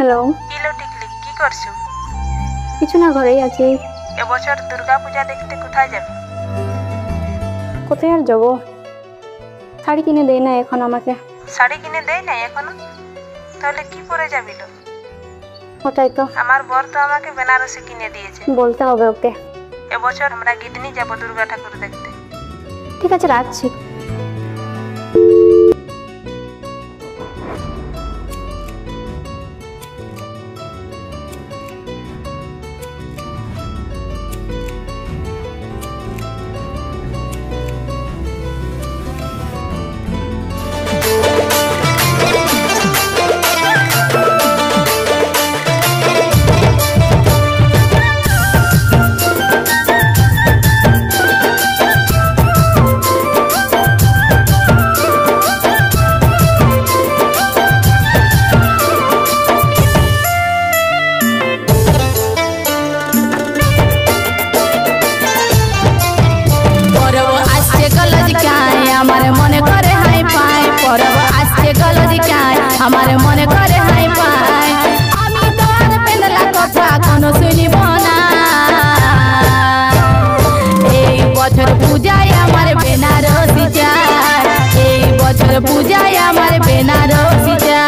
Hello. Kilo টিকলি কি করছো? কিছু না, ঘরেই আছি। এবছর দুর্গা পূজা দেখতে কোথায় যাবে? কোথায় আর যাবো, শাড়ি কিনে দেয় না এখন আমাকে। শাড়ি কিনে দেয় নাই এখনো? তাহলে কি পরে যাবি? ওটাই তো। আমার বর তো আমাকে বেনারসি কিনে দিয়েছে। বলতে হবে ওকে। এবছর আমরা গিদনি যাব দুর্গা ঠাকুর দেখতে। ঠিক আছে, রাখছি। আমার মনে করে হাই পাই, আমি তো আর পেনলা কথা কোনো শুনিব না। এই বছর পূজায় আমার বেনারসি চাই, এই বছর পূজায় আমার বেনারসি চাই।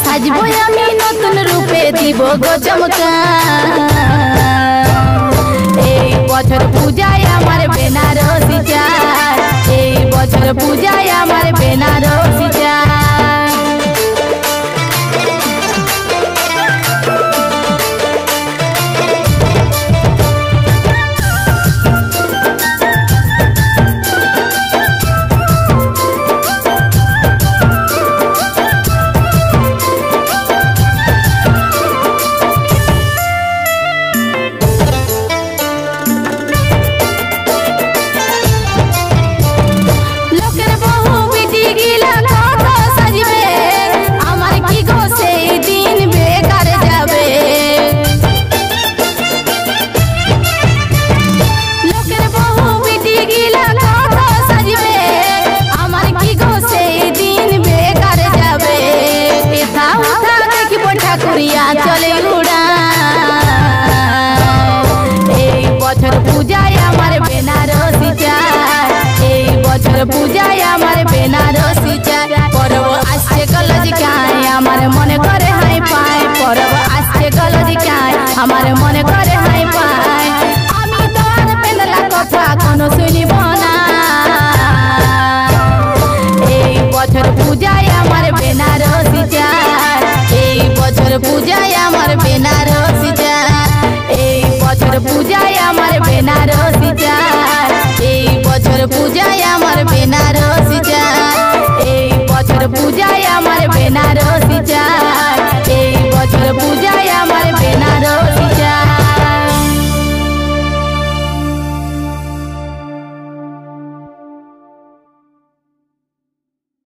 সাজবো আমি নতুন রূপে, দিব গো চমকা। এই বছর পূজায় আমার বেনারসি চাই, এই বছর পূজায় আমার বেনারসি চাই।